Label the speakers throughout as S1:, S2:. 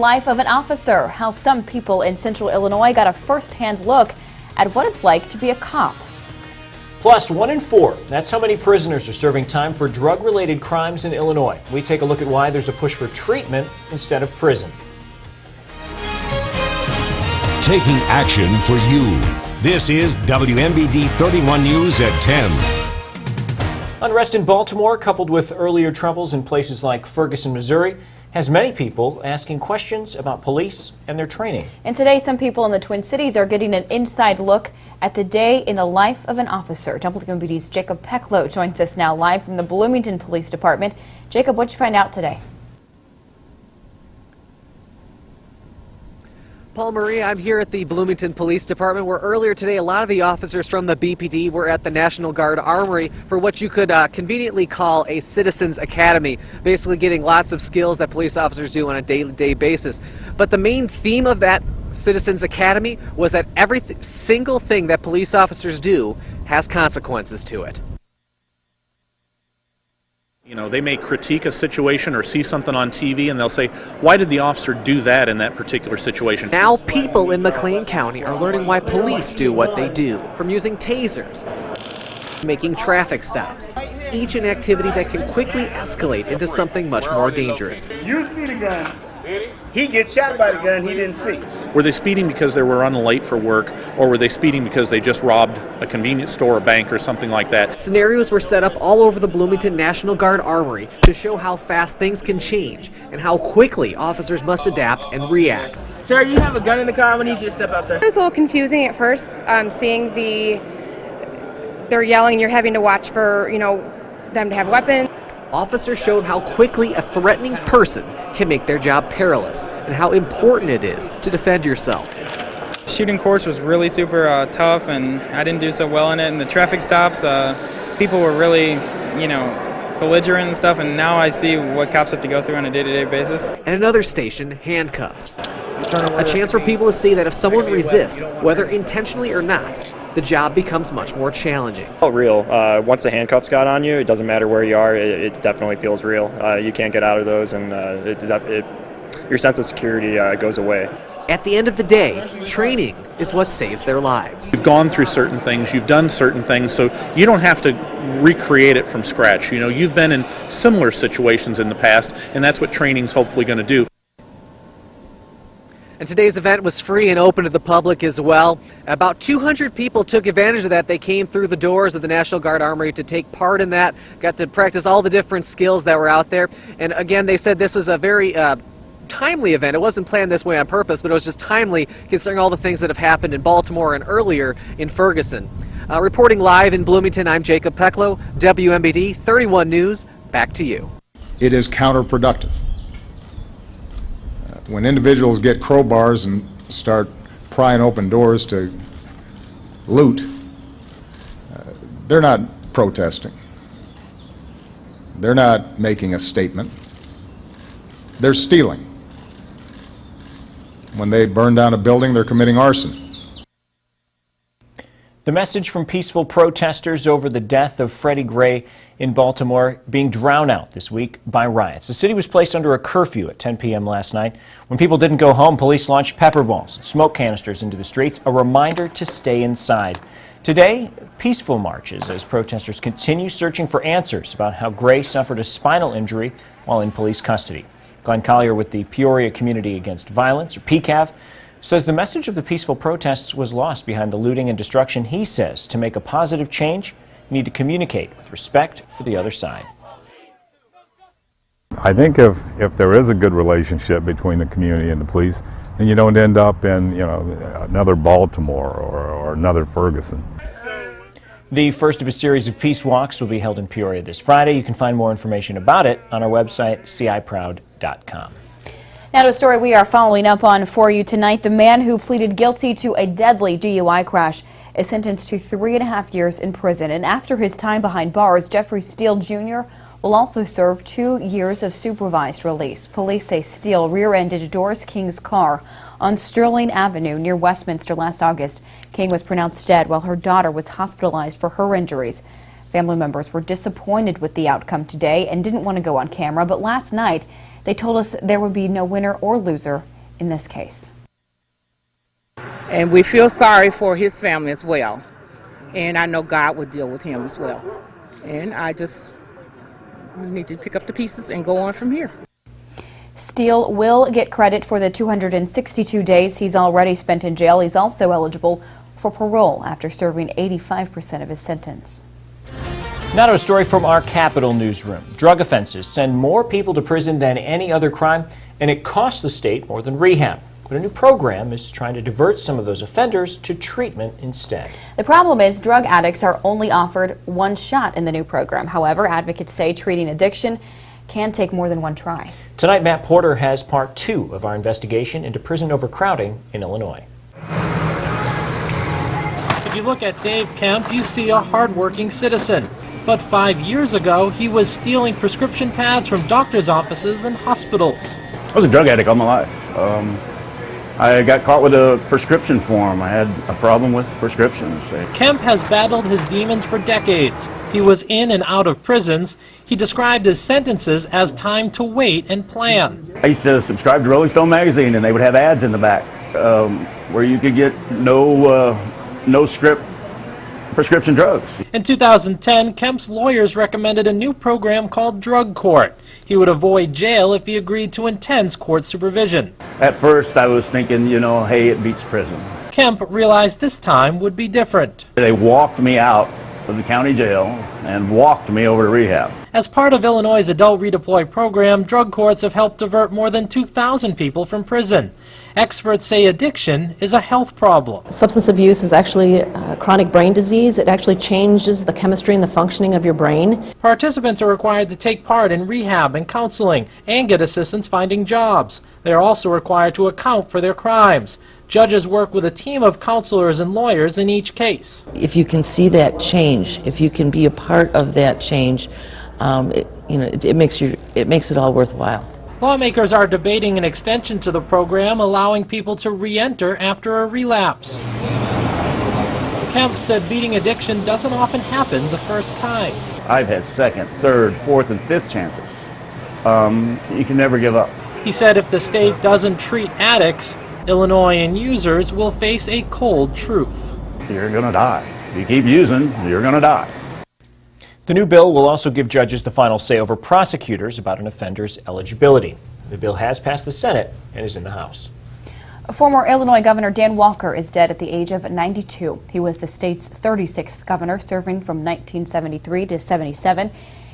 S1: Life of an officer, how some people in central Illinois got a first-hand look at what it's like to be a cop.
S2: Plus, 1 in 4. That's how many prisoners are serving time for drug-related crimes in Illinois. We take a look at why there's a push for treatment instead of prison.
S3: Taking action for you. This is WMBD 31 News at 10.
S2: Unrest in Baltimore, coupled with earlier troubles in places like Ferguson, Missouri, has many people asking questions about police and their training.
S1: And today, some people in the Twin Cities are getting an inside look at the day in the life of an officer. WMBD's Jacob Peklo joins us now live from the Bloomington Police Department. Jacob, what'd you find out today?
S4: Paul Marie, I'm here at the Bloomington Police Department, where earlier today a lot of the officers from the BPD were at the National Guard Armory for what you could conveniently call a Citizens Academy, basically getting lots of skills that police officers do on a day-to-day basis. But the main theme of that Citizens Academy was that every single thing that police officers do has consequences to it.
S5: You know, they may critique a situation or see something on TV and they'll say, why did the officer do that in that particular situation?
S4: Now people in McLean County are learning why police do what they do, from using tasers, making traffic stops, each an activity that can quickly escalate into something much more dangerous.
S6: You see the gun. He gets shot by the gun he didn't see.
S5: Were they speeding because they were running late for work, or were they speeding because they just robbed a convenience store, a bank, or something like that?
S4: Scenarios were set up all over the Bloomington National Guard Armory to show how fast things can change and how quickly officers must adapt and react.
S7: Sir, you have a gun in the car. I'm gonna need you to step out, sir.
S8: It was a little confusing at first, seeing they're yelling, you're having to watch for, them to have weapons.
S4: Officers showed how quickly a threatening person can make their job perilous and how important it is to defend yourself.
S7: Shooting course was really super tough, and I didn't do so well in it. And the traffic stops, people were really, belligerent and stuff, and now I see what cops have to go through on a day-to-day basis.
S4: At another station, handcuffs. A chance for people to see that if someone resists, whether intentionally or not, the job becomes much more challenging.
S9: Oh, real. Once the handcuffs got on you, it doesn't matter where you are, it definitely feels real. You can't get out of those, and your sense of security goes away.
S4: At the end of the day, training is what saves their lives.
S5: You've gone through certain things, you've done certain things, so you don't have to recreate it from scratch. You've been in similar situations in the past, and that's what training's hopefully going to do.
S4: And today's event was free and open to the public as well. About 200 people took advantage of that. They came through the doors of the National Guard Armory to take part in that, got to practice all the different skills that were out there. And again, they said this was a very timely event. It wasn't planned this way on purpose, but it was just timely considering all the things that have happened in Baltimore and earlier in Ferguson. Reporting live in Bloomington, I'm Jacob Peklo, WMBD 31 News. Back to you.
S10: It is counterproductive. When individuals get crowbars and start prying open doors to loot, they're not protesting. They're not making a statement. They're stealing. When they burn down a building, they're committing arson.
S2: The message from peaceful protesters over the death of Freddie Gray in Baltimore being drowned out this week by riots. The city was placed under a curfew at 10 p.m. last night. When people didn't go home, police launched pepper balls and smoke canisters into the streets, a reminder to stay inside. Today, peaceful marches as protesters continue searching for answers about how Gray suffered a spinal injury while in police custody. Glenn Collier with the Peoria Community Against Violence, or PCAV, says the message of the peaceful protests was lost behind the looting and destruction. He says to make a positive change, you need to communicate with respect for the other side.
S11: I think if there is a good relationship between the community and the police, then you don't end up in another Baltimore or another Ferguson.
S2: The first of a series of peace walks will be held in Peoria this Friday. You can find more information about it on our website, ciproud.com.
S1: Now to a story we are following up on for you tonight. The man who pleaded guilty to a deadly DUI crash is sentenced to 3.5 years in prison. And after his time behind bars, Jeffrey Steele Jr. will also serve 2 years of supervised release. Police say Steele rear-ended Doris King's car on Sterling Avenue near Westminster last August. King was pronounced dead while her daughter was hospitalized for her injuries. Family members were disappointed with the outcome today and didn't want to go on camera, but last night They told us there would be no winner or loser in this case.
S12: And we feel sorry for his family as well. And I know God will deal with him as well. And I just need to pick up the pieces and go on from here.
S1: Steele will get credit for the 262 days he's already spent in jail. He's also eligible for parole after serving 85% of his sentence.
S2: Now to a story from our Capitol newsroom. Drug offenses send more people to prison than any other crime, and it costs the state more than rehab. But a new program is trying to divert some of those offenders to treatment instead.
S1: The problem is drug addicts are only offered one shot in the new program. However, advocates say treating addiction can take more than one try.
S2: Tonight, Matt Porter has part 2 of our investigation into prison overcrowding in Illinois.
S13: If you look at Dave Kemp, you see a hardworking citizen. But 5 years ago, he was stealing prescription pads from doctors' offices and hospitals.
S14: I was a drug addict all my life. I got caught with a prescription form. I had a problem with prescriptions.
S13: Kemp has battled his demons for decades. He was in and out of prisons. He described his sentences as time to wait and plan.
S14: I used to subscribe to Rolling Stone magazine, and they would have ads in the back where you could get no script prescription drugs.
S13: In 2010, Kemp's lawyers recommended a new program called Drug Court. He would avoid jail if he agreed to intense court supervision.
S14: At first, I was thinking, hey, it beats prison.
S13: Kemp realized this time would be different.
S14: They walked me out of the county jail and walked me over to rehab.
S13: As part of Illinois' Adult Redeploy program, drug courts have helped divert more than 2,000 people from prison. Experts say addiction is a health problem.
S15: Substance abuse is actually chronic brain disease. It actually changes the chemistry and the functioning of your brain.
S13: Participants are required to take part in rehab and counseling and get assistance finding jobs. They are also required to account for their crimes. Judges work with a team of counselors and lawyers in each case.
S16: If you can see that change, if you can be a part of that change, it makes it all worthwhile.
S13: Lawmakers are debating an extension to the program, allowing people to re-enter after a relapse. Kemp said beating addiction doesn't often happen the first time.
S14: I've had second, third, fourth, and fifth chances. You can never give up.
S13: He said if the state doesn't treat addicts, Illinois and users will face a cold truth.
S14: You're going to die. If you keep using, you're going to die.
S2: The new bill will also give judges the final say over prosecutors about an offender's eligibility. The bill has passed the Senate and is in the House.
S1: Former Illinois Governor Dan Walker is dead at the age of 92. He was the state's 36th governor, serving from 1973 to 77.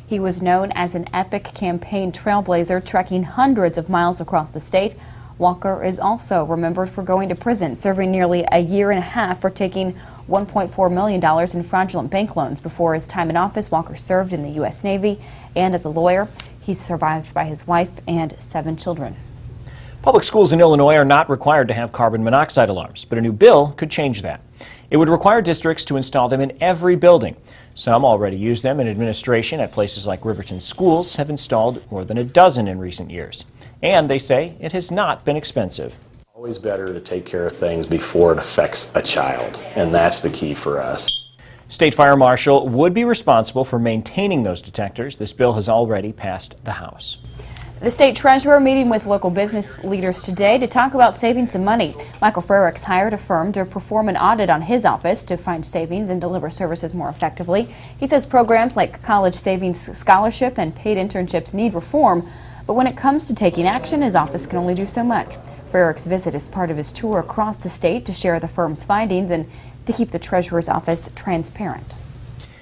S1: He was known as an epic campaign trailblazer, trekking hundreds of miles across the state. Walker is also remembered for going to prison, serving nearly a year and a half for taking $1.4 million in fraudulent bank loans. Before his time in office, Walker served in the U.S. Navy and as a lawyer. He's survived by his wife and 7 children.
S2: Public schools in Illinois are not required to have carbon monoxide alarms, but a new bill could change that. It would require districts to install them in every building. Some already use them, and administration at places like Riverton Schools have installed more than a dozen in recent years. And they say it has not been expensive.
S17: Always better to take care of things before it affects a child, and that's the key for us.
S2: State Fire Marshal would be responsible for maintaining those detectors. This bill has already passed the House.
S1: The state treasurer meeting with local business leaders today to talk about saving some money. Michael Frericks hired a firm to perform an audit on his office to find savings and deliver services more effectively. He says programs like College Savings Scholarship and paid internships need reform, but when it comes to taking action, his office can only do so much. Frericks' visit is part of his tour across the state to share the firm's findings and to keep the treasurer's office transparent.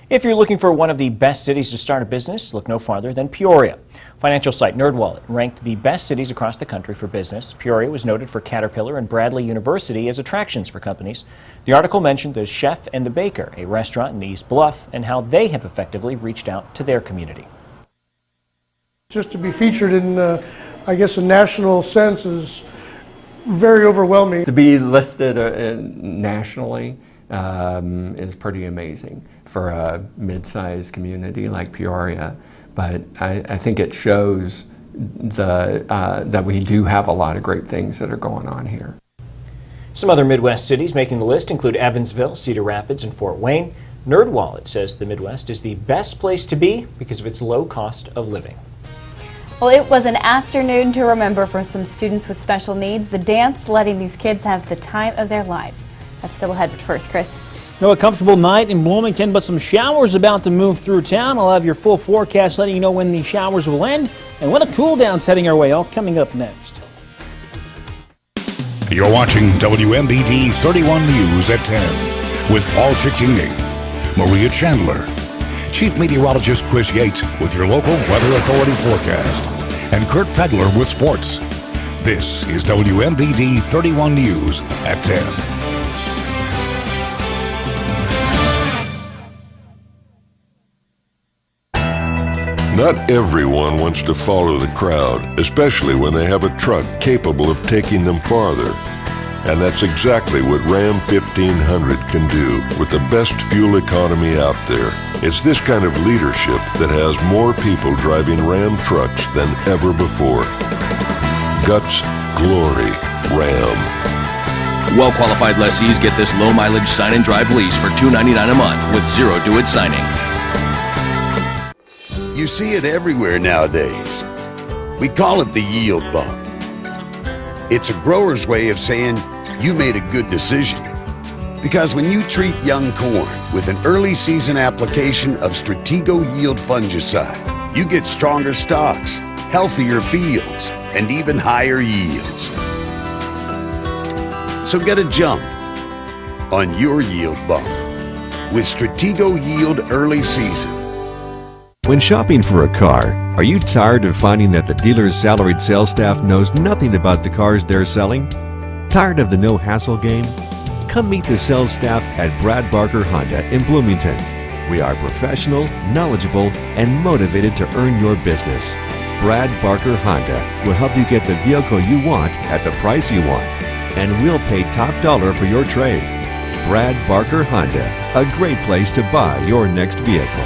S2: If you're looking for one of the best cities to start a business, look no farther than Peoria. Financial site NerdWallet ranked the best cities across the country for business. Peoria was noted for Caterpillar and Bradley University as attractions for companies. The article mentioned the Chef and the Baker, a restaurant in the East Bluff, and how they have effectively reached out to their community.
S18: Just to be featured in, I guess, a national sense is very overwhelming.
S19: To be listed nationally is pretty amazing for a mid-sized community like Peoria, but I think it shows that we do have a lot of great things that are going on here.
S2: Some other Midwest cities making the list include Evansville, Cedar Rapids, and Fort Wayne. NerdWallet says the Midwest is the best place to be because of its low cost of living.
S1: Well, it was an afternoon to remember for some students with special needs. The dance letting these kids have the time of their lives. That's still ahead, but first, Chris.
S20: A comfortable night in Bloomington, but some showers about to move through town. I'll have your full forecast letting you know when the showers will end and when a cool down's heading our way, all coming up next.
S3: You're watching WMBD 31 News at 10 with Paul Cicchini, Maria Chandler, Chief Meteorologist Chris Yates with your local Weather Authority forecast, and Kurt Fegler with sports. This is WMBD 31 News at 10.
S21: Not everyone wants to follow the crowd, especially when they have a truck capable of taking them farther. And that's exactly what Ram 1500 can do with the best fuel economy out there. It's this kind of leadership that has more people driving Ram trucks than ever before. Guts, glory, Ram.
S22: Well-qualified lessees get this low-mileage sign-and-drive lease for $299 a month with zero due-it signing.
S23: You see it everywhere nowadays. We call it the yield bump. It's a grower's way of saying you made a good decision. Because when you treat young corn with an early season application of Stratego Yield fungicide, you get stronger stalks, healthier fields, and even higher yields. So get a jump on your yield bump with Stratego Yield early season.
S24: When shopping for a car, are you tired of finding that the dealer's salaried sales staff knows nothing about the cars they're selling? Tired of the no-hassle game? Come meet the sales staff at Brad Barker Honda in Bloomington. We are professional, knowledgeable, and motivated to earn your business. Brad Barker Honda will help you get the vehicle you want at the price you want, and we'll pay top dollar for your trade. Brad Barker Honda, a great place to buy your next vehicle.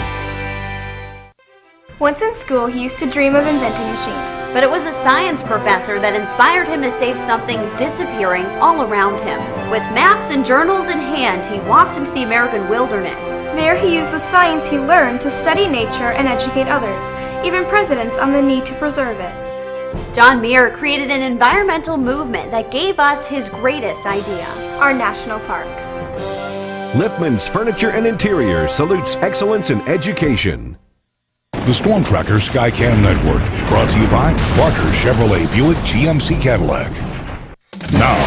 S25: Once in school, he used to dream of inventing machines.
S26: But it was a science professor that inspired him to save something disappearing all around him. With maps and journals in hand, he walked into the American wilderness.
S25: There he used the science he learned to study nature and educate others, even presidents, on the need to preserve it.
S26: John Muir created an environmental movement that gave us his greatest idea:
S25: our national parks.
S27: Lipman's Furniture and Interior salutes excellence in education.
S3: The Storm Tracker Skycam Network, brought to you by Barker Chevrolet Buick GMC Cadillac. Now,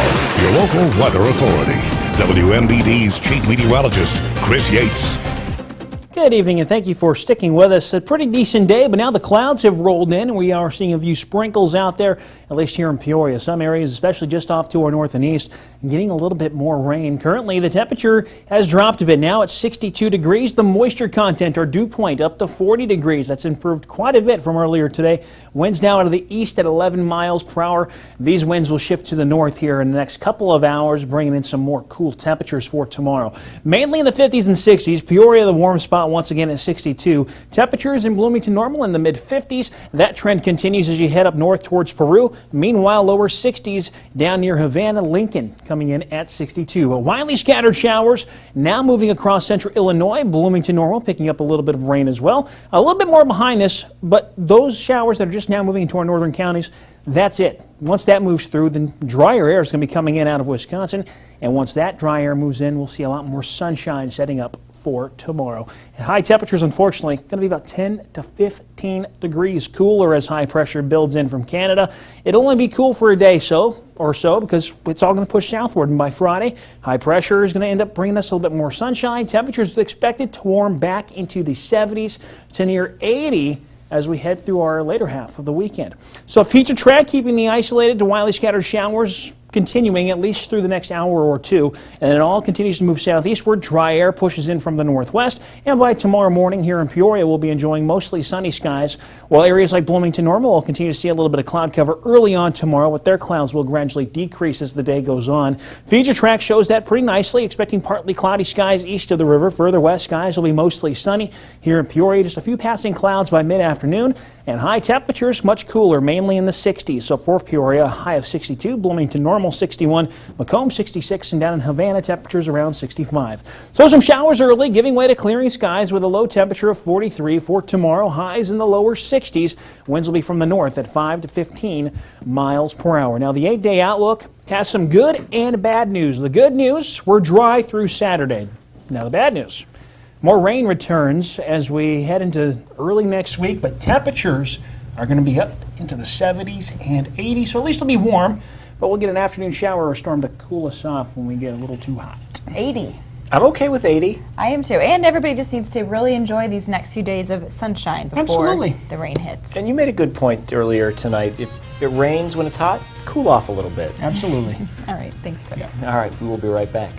S3: your local weather authority, WMBD's Chief Meteorologist, Chris Yates.
S20: Good evening, and thank you for sticking with us. A pretty decent day, but now the clouds have rolled in, and we are seeing a few sprinkles out there, at least here in Peoria. Some areas, especially just off to our north and east, and getting a little bit more rain. Currently, the temperature has dropped a bit. Now it's 62 degrees. The moisture content, or dew point, up to 40 degrees. That's improved quite a bit from earlier today. Winds now out of the east at 11 miles per hour. These winds will shift to the north here in the next couple of hours, bringing in some more cool temperatures for tomorrow. Mainly in the 50s and 60s. Peoria, the warm spot, once again at 62. Temperatures in Bloomington normal in the mid-50s. That trend continues as you head up north towards Peru. Meanwhile, lower 60s down near Havana, Lincoln, coming in at 62. Widely scattered showers now moving across central Illinois. Bloomington normal, picking up a little bit of rain as well. A little bit more behind this, but those showers that are just now moving into our northern counties, that's it. Once that moves through, then drier air is going to be coming in out of Wisconsin. And once that dry air moves in, we'll see a lot more sunshine setting up for tomorrow. High temperatures, unfortunately, going to be about 10 to 15 degrees cooler as high pressure builds in from Canada. It'll only be cool for a day or so because it's all going to push southward, and by Friday, high pressure is going to end up bringing us a little bit more sunshine. Temperatures expected to warm back into the 70s to near 80 as we head through our later half of the weekend. So a feature track keeping the isolated to widely scattered showers continuing at least through the next hour or two, and it all continues to move southeastward. Dry air pushes in from the northwest, and by tomorrow morning here in Peoria, we'll be enjoying mostly sunny skies, while areas like Bloomington normal will continue to see a little bit of cloud cover early on tomorrow, but their clouds will gradually decrease as the day goes on. Feature track shows that pretty nicely, expecting partly cloudy skies east of the river. Further west, skies will be mostly sunny. Here in Peoria, just a few passing clouds by mid-afternoon, and high temperatures much cooler, mainly in the 60s. So for Peoria, a high of 62, Bloomington normal Carmel 61, Macomb 66, and down in Havana temperatures around 65. So some showers early, giving way to clearing skies with a low temperature of 43 for tomorrow. Highs in the lower 60s. Winds will be from the north at 5 to 15 miles per hour. Now the 8-day outlook has some good and bad news. The good news, we're dry through Saturday. Now the bad news, more rain returns as we head into early next week, but temperatures are going to be up into the 70s and 80s, so at least it'll be warm, but we'll get an afternoon shower or storm to cool us off when we get a little too hot.
S1: 80.
S2: I'm okay with 80.
S1: I am too. And everybody just needs to really enjoy these next few days of sunshine before
S2: Absolutely.
S1: the rain hits.
S2: And you made a good point earlier tonight. If it rains when it's hot, cool off a little bit.
S20: Absolutely.
S1: All right. Thanks, Chris.
S2: All right. We will be right back.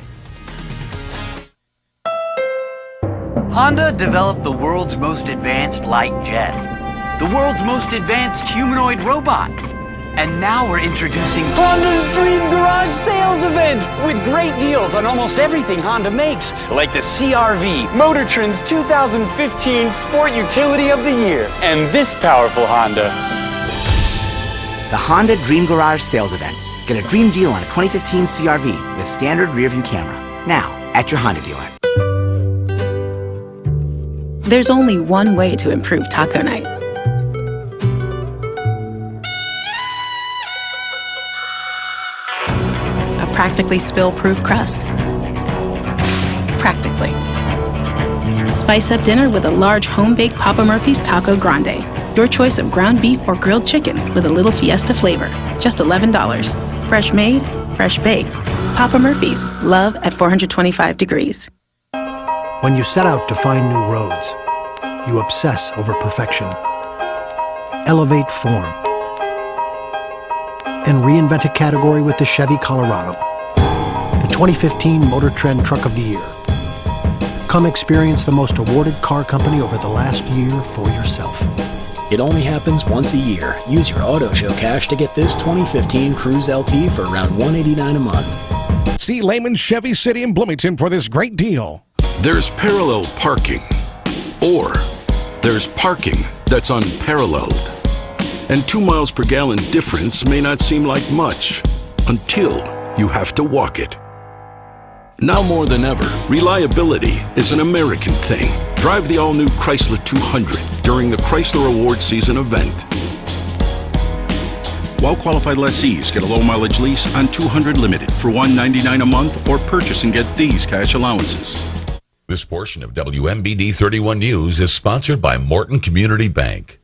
S4: Honda developed the world's most advanced light jet, the world's most advanced humanoid robot. And now we're introducing Honda's Dream Garage Sales Event with great deals on almost everything Honda makes, like the CR-V, Motor Trend's 2015 Sport Utility of the Year, and this powerful Honda.
S5: The Honda Dream Garage Sales Event. Get a dream deal on a 2015 CR-V with standard rear-view camera. Now, at your Honda dealer.
S6: There's only one way to improve taco night. A practically spill-proof crust. Practically. Spice up dinner with a large home-baked Papa Murphy's Taco Grande. Your choice of ground beef or grilled chicken with a little fiesta flavor. Just $11. Fresh made, fresh baked. Papa Murphy's. Love at 425 degrees.
S7: When you set out to find new roads, you obsess over perfection, elevate form, and reinvent a category with the Chevy Colorado, the 2015 Motor Trend Truck of the Year. Come experience the most awarded car company over the last year for yourself.
S8: It only happens once a year. Use your Auto Show cash to get this 2015 Cruise LT for around $189 a month.
S9: See Lehman Chevy City in Bloomington for this great deal.
S10: There's parallel parking, or there's parking that's unparalleled. And 2 miles per gallon difference may not seem like much until you have to walk it. Now more than ever, reliability is an American thing. Drive the all-new Chrysler 200 during the Chrysler Award Season event. Well-qualified lessees get a low-mileage lease on 200 Limited for $199 a month, or purchase and get these cash allowances.
S3: This portion of WMBD 31 News is sponsored by Morton Community Bank.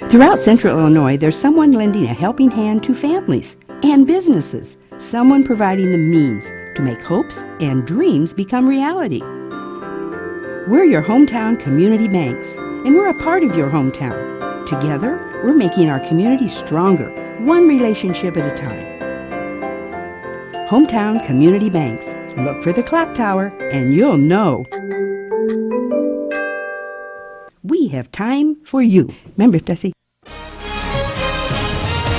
S28: Throughout Central Illinois, there's someone lending a helping hand to families and businesses, someone providing the means to make hopes and dreams become reality. We're your hometown community banks, and we're a part of your hometown. Together, we're making our community stronger, one relationship at a time. Hometown Community Banks. Look for the clock tower, and you'll know. We have time for you. Remember, Tessie.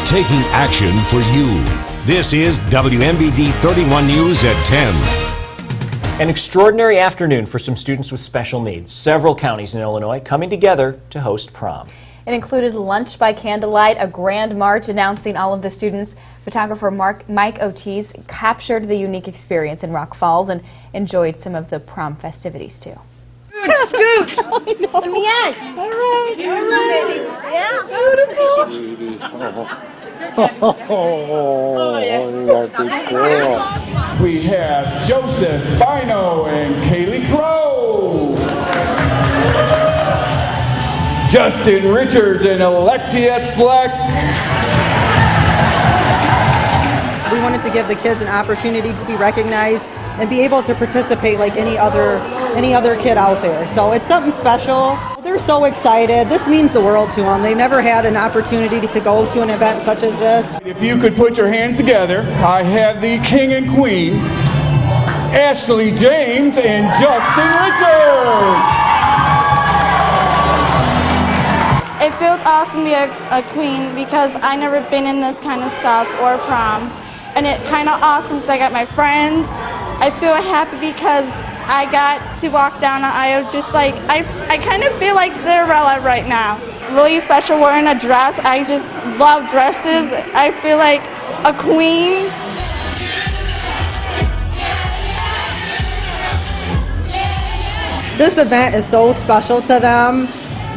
S27: Taking action for you. This is WMBD 31 News at 10.
S2: An extraordinary afternoon for some students with special needs. Several counties in Illinois coming together to host prom.
S1: It included lunch by candlelight, a grand march announcing all of the students. Photographer Mike Otis captured the unique experience in Rock Falls and enjoyed some of the prom festivities too.
S29: Scoot! Yes! All right.
S30: Beautiful. We have Joseph Bino and Kaylee Crow. Justin Richards and Alexia Sleck.
S31: We wanted to give the kids an opportunity to be recognized and be able to participate like any other kid out there. So it's something special. They're so excited. This means the world to them. They never had an opportunity to go to an event such as this.
S30: If you could put your hands together, I have the king and queen, Ashley James and Justin Richards.
S32: It feels awesome to be a queen because I never been in this kind of stuff or prom. And it kind of awesome because I got my friends. I feel happy because I got to walk down the aisle just like, I kind of feel like Cinderella right now. Really special wearing a dress. I just love dresses. I feel like a queen.
S31: this event is so special to them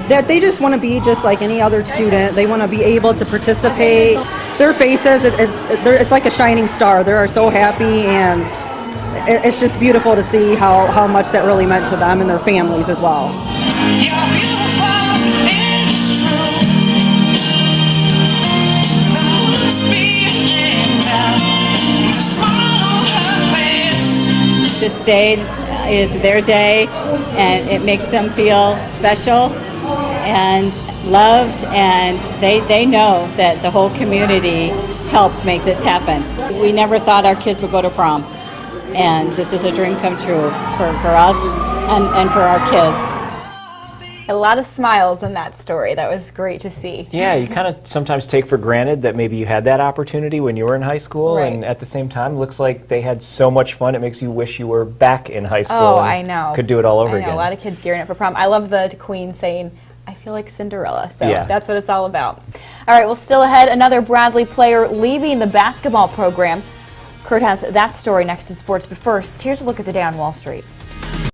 S31: that they just want to be just like any other student. They want to be able to participate. Their faces, it's like a shining star. They're so happy, and it's just beautiful to see how much that really meant to them and their families as well.
S11: This day is their day, and it makes them feel special and loved, and they know that the whole community helped make this happen. We never thought our kids would go to prom, and this is a dream come true for us and for our kids.
S1: A lot of smiles in that story. That was great to see.
S2: Yeah, you kind of sometimes take for granted that maybe you had that opportunity when you were in high school,
S1: Right.
S2: and at the same time, looks like they had so much fun. It makes you wish you were back in high school.
S1: Oh,
S2: and
S1: I know.
S2: Could do it all over
S1: I know,
S2: again.
S1: a lot of kids gearing up for prom. I love the Queen saying, "I feel like Cinderella." So
S2: Yeah.
S1: that's what it's all about. All right, well, still ahead, another Bradley player leaving the basketball program. Kurt has that story next in sports, but first, here's a look at the day on Wall Street.